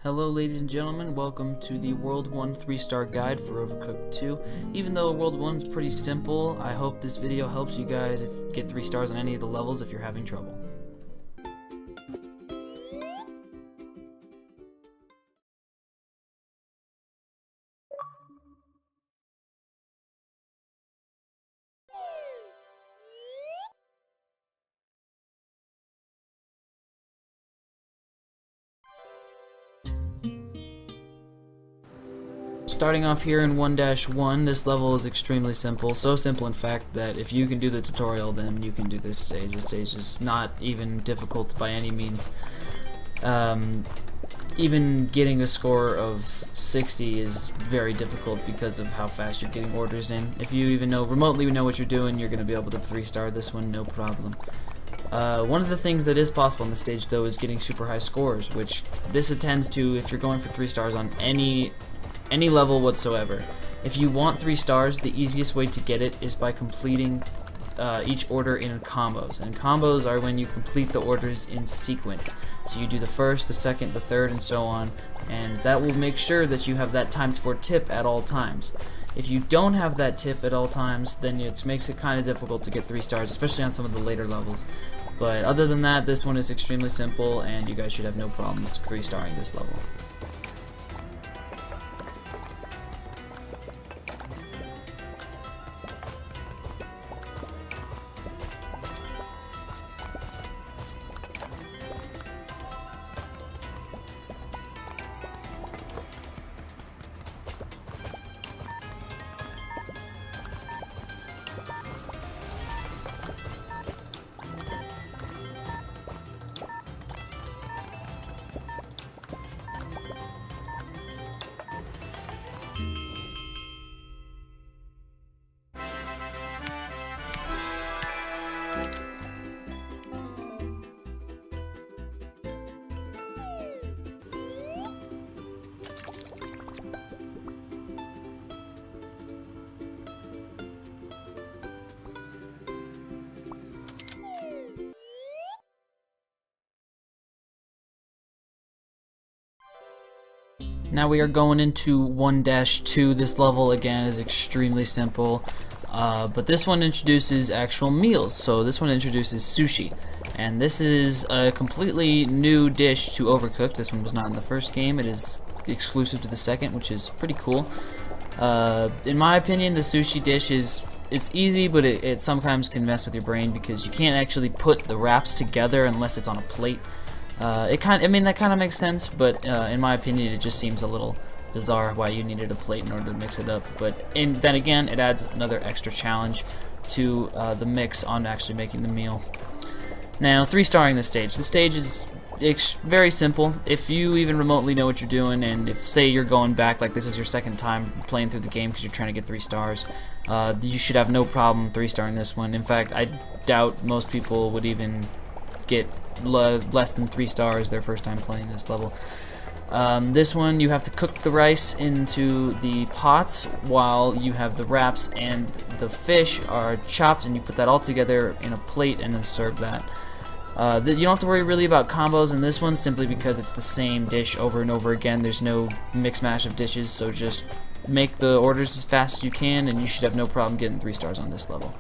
Hello ladies and gentlemen, welcome to the World 1 3-star guide for Overcooked 2. Even though World 1 is pretty simple, I hope this video helps you guys get 3 stars on any of the levels if you're having trouble. Starting off here in 1-1, this level is extremely simple. So simple, in fact, that if you can do the tutorial, then you can do this stage. This stage is not even difficult by any means. Even getting a score of 60 is very difficult because of how fast you're getting orders in. If you even remotely know what you're doing, you're going to be able to 3-star this one, no problem. One of the things that is possible on this stage, though, is getting super high scores, which this attends to if you're going for 3 stars on any level whatsoever. If you want 3 stars, the easiest way to get it is by completing each order in combos. And combos are when you complete the orders in sequence. So you do the first, the second, the third, and so on, and that will make sure that you have that ×4 tip at all times. If you don't have that tip at all times, then it makes it kind of difficult to get 3 stars, especially on some of the later levels. But other than that, this one is extremely simple, and you guys should have no problems 3-starring this level. Now we are going into 1-2. This level again is extremely simple, but this one introduces actual meals. So this one introduces sushi, and this is a completely new dish to Overcooked. This one was not in the first game. It is exclusive to the second, which is pretty cool. In my opinion, the sushi dish it's easy, but it sometimes can mess with your brain because you can't actually put the wraps together unless it's on a plate. That kind of makes sense, but in my opinion, it just seems a little bizarre why you needed a plate in order to mix it up. But then again, it adds another extra challenge to the mix on actually making the meal. Now, 3-starring the stage. The stage is very simple. If you even remotely know what you're doing, and if, say, you're going back, like this is your second time playing through the game because you're trying to get 3 stars, you should have no problem 3-starring this one. In fact, I doubt most people would even get less than 3 stars their first time playing this level. This one, you have to cook the rice into the pots while you have the wraps and the fish are chopped, and you put that all together in a plate and then serve that. You don't have to worry really about combos in this one, simply because it's the same dish over and over again. There's no mix mash of dishes, so just make the orders as fast as you can and you should have no problem getting 3 stars on this level.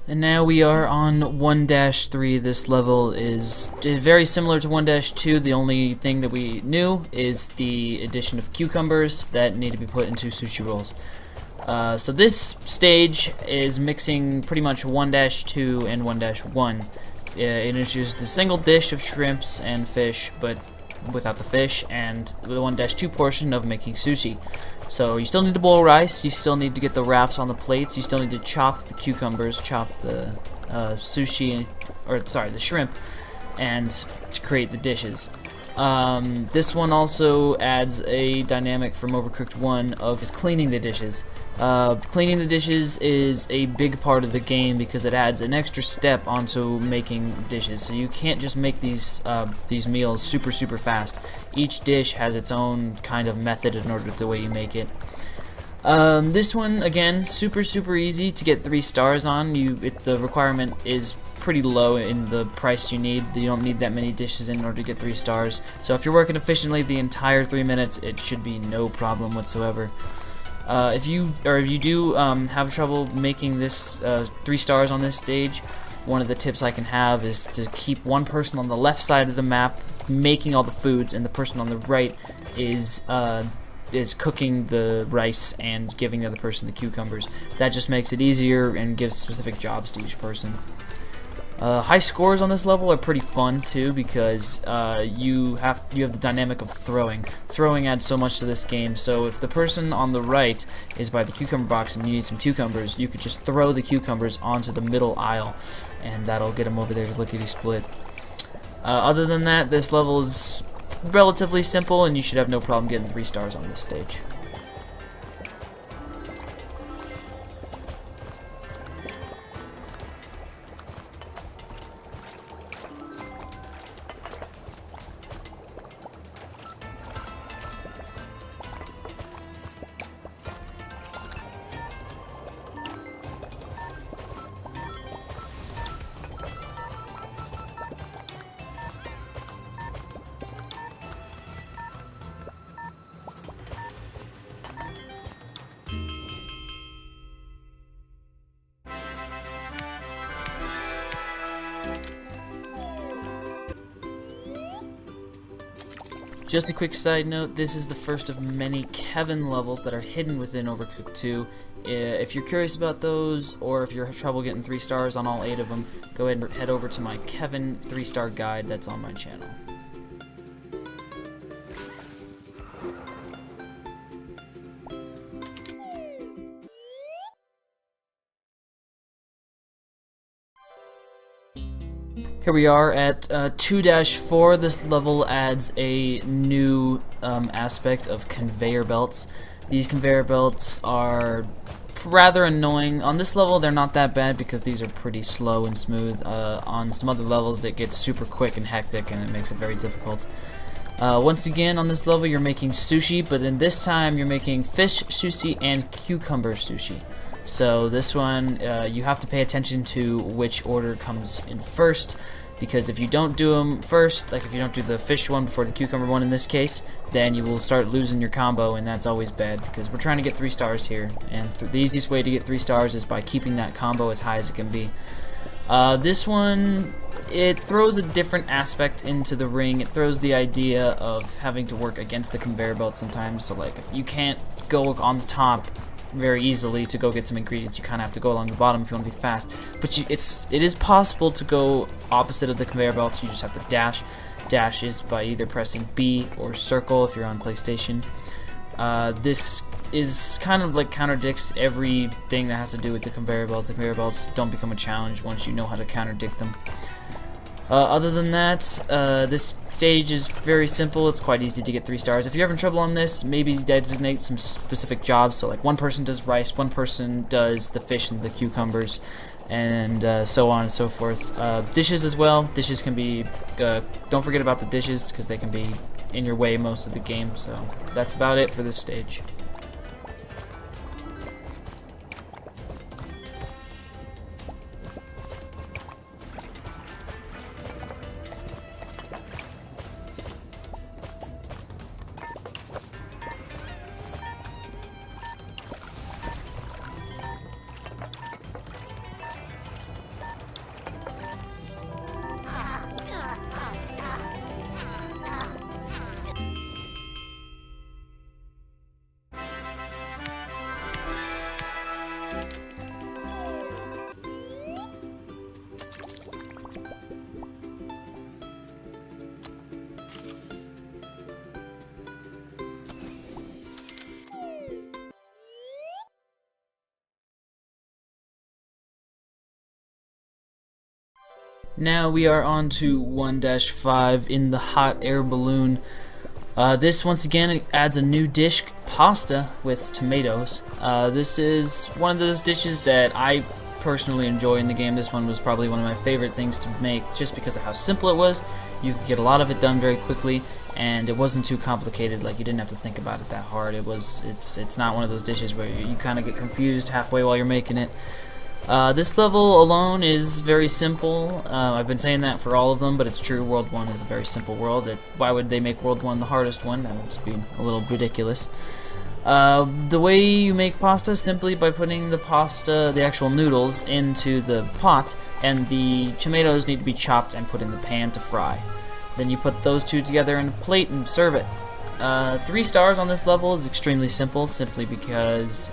And now we are on 1-3. This level is very similar to 1-2. The only thing that we knew is the addition of cucumbers that need to be put into sushi rolls. So this stage is mixing pretty much 1-2 and 1-1. It introduces the single dish of shrimps and fish, but without the fish, and the 1-2 portion of making sushi. So you still need to boil rice, you still need to get the wraps on the plates, you still need to chop the cucumbers, chop the sushi, or sorry, the shrimp, and to create the dishes. This one also adds a dynamic from Overcooked 1 of is cleaning the dishes. Cleaning the dishes is a big part of the game because it adds an extra step onto making dishes. So you can't just make these meals super fast. Each dish has its own kind of method in order to the way you make it. This one again, super easy to get 3 stars on. The requirement is pretty low in the price you need. You don't need that many dishes in order to get 3 stars. So if you're working efficiently the entire 3 minutes, it should be no problem whatsoever. If you do have trouble making this 3 stars on this stage, one of the tips I can have is to keep one person on the left side of the map making all the foods, and the person on the right is cooking the rice and giving the other person the cucumbers. That just makes it easier and gives specific jobs to each person. High scores on this level are pretty fun too because you have the dynamic of throwing. Throwing adds so much to this game. So if the person on the right is by the cucumber box and you need some cucumbers, you could just throw the cucumbers onto the middle aisle, and that'll get them over there to lickety-split. Other than that, this level is relatively simple, and you should have no problem getting 3 stars on this stage. Just a quick side note, this is the first of many Kevin levels that are hidden within Overcooked 2. If you're curious about those, or if you're having trouble getting 3 stars on all 8 of them, go ahead and head over to my Kevin 3-star guide that's on my channel. Here we are at 2-4. This level adds a new aspect of conveyor belts. These conveyor belts are rather annoying. On this level they're not that bad because these are pretty slow and smooth. On some other levels it gets super quick and hectic and it makes it very difficult. Once again on this level you're making sushi, but then this time you're making fish sushi and cucumber sushi. So this one, you have to pay attention to which order comes in first, because if you don't do them first, like if you don't do the fish one before the cucumber one in this case, then you will start losing your combo, and that's always bad because we're trying to get 3 stars here, and the easiest way to get 3 stars is by keeping that combo as high as it can be. This one, it throws a different aspect into the ring. It throws the idea of having to work against the conveyor belt sometimes, so like if you can't go on the top very easily to go get some ingredients, you kind of have to go along the bottom if you want to be fast, but it is possible to go opposite of the conveyor belt. You just have to dash. Dash is by either pressing B or circle if you're on PlayStation. This is kind of like counterdicts everything that has to do with the conveyor belts. The conveyor belts don't become a challenge once you know how to counterdict them. Other than that, this stage is very simple. It's quite easy to get 3 stars. If you're having trouble on this, maybe designate some specific jobs. So like one person does rice, one person does the fish and the cucumbers, and so on and so forth. Dishes as well. Dishes can be, don't forget about the dishes because they can be in your way most of the game. So that's about it for this stage. Now we are on to 1-5 in the hot air balloon. This once again adds a new dish, pasta with tomatoes. This is one of those dishes that I personally enjoy in the game. This one was probably one of my favorite things to make just because of how simple it was. You could get a lot of it done very quickly, and it wasn't too complicated. Like, you didn't have to think about it that hard. It's not one of those dishes where you kind of get confused halfway while you're making it. This level alone is very simple. I've been saying that for all of them, but it's true. World 1 is a very simple world. Why would they make World 1 the hardest one? That would just be a little ridiculous. The way you make pasta is simply by putting the pasta, the actual noodles, into the pot, and the tomatoes need to be chopped and put in the pan to fry. Then you put those two together in a plate and serve it. 3 stars on this level is extremely simple, simply because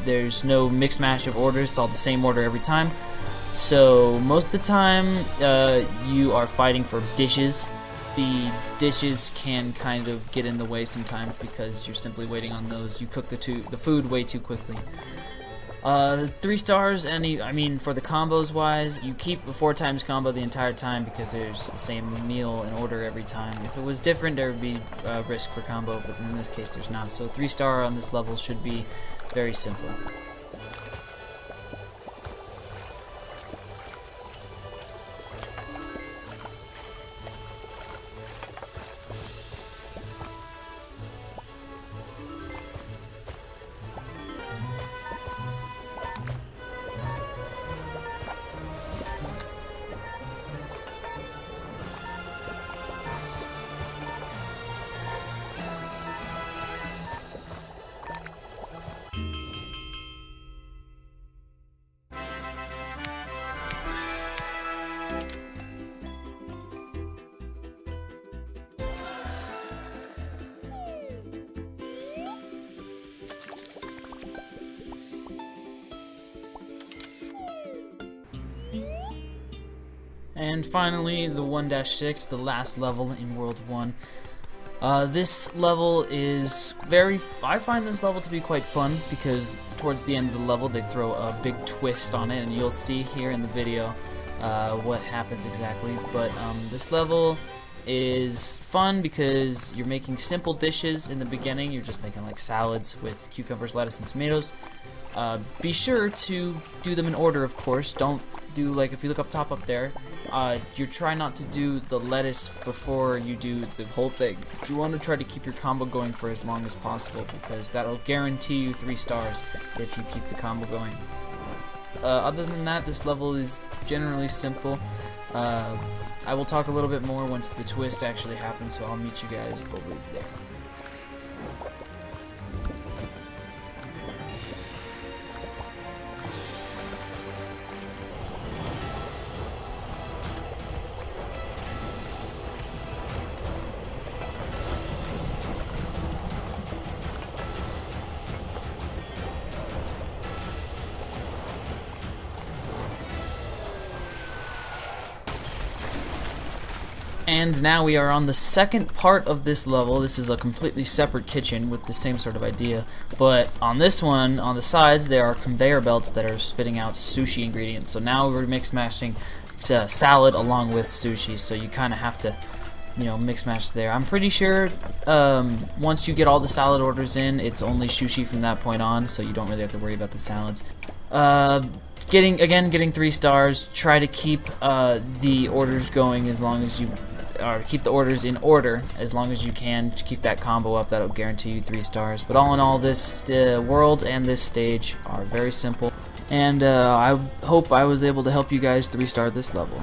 there's no mix mash of orders. It's all the same order every time. So most of the time you are fighting for dishes. The dishes can kind of get in the way sometimes because you're simply waiting on those. You cook the food way too quickly. 3 stars, I mean for the combos wise, you keep a 4 times combo the entire time because there's the same meal in order every time. If it was different, there would be risk for combo, but in this case there's not. So 3 star on this level should be very simple. And finally, the 1-6, the last level in World 1. This level is I find this level to be quite fun because towards the end of the level they throw a big twist on it, and you'll see here in the video what happens exactly. But this level is fun because you're making simple dishes in the beginning. You're just making like salads with cucumbers, lettuce, and tomatoes. Be sure to do them in order, of course. Don't do, like, if you look up top up there, you're trying not to do the lettuce before you do the whole thing. You want to try to keep your combo going for as long as possible because that'll guarantee you 3 stars if you keep the combo going. Other than that, this level is generally simple. I will talk a little bit more once the twist actually happens, so I'll meet you guys over there. And now we are on the second part of this level. This is a completely separate kitchen with the same sort of idea, but on this one, on the sides, there are conveyor belts that are spitting out sushi ingredients. So now we're mix mashing salad along with sushi, so you kind of have to, mix mash there. I'm pretty sure once you get all the salad orders in, it's only sushi from that point on, so you don't really have to worry about the salads. Getting 3 stars. Try to keep the orders going as long as you, or keep the orders in order as long as you can to keep that combo up. That'll guarantee you 3 stars. But all in all, this world and this stage are very simple, and I hope I was able to help you guys 3-star this level.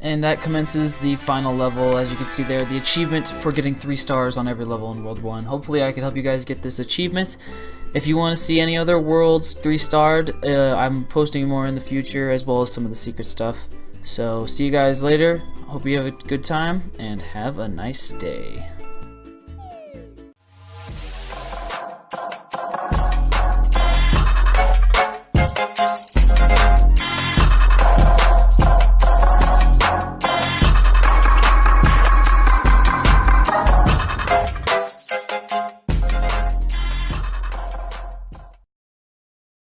And that commences the final level. As you can see there, the achievement for getting 3 stars on every level in World 1. Hopefully I can help you guys get this achievement. If you want to see any other worlds 3-starred, I'm posting more in the future, as well as some of the secret stuff. So see you guys later. Hope you have a good time and have a nice day.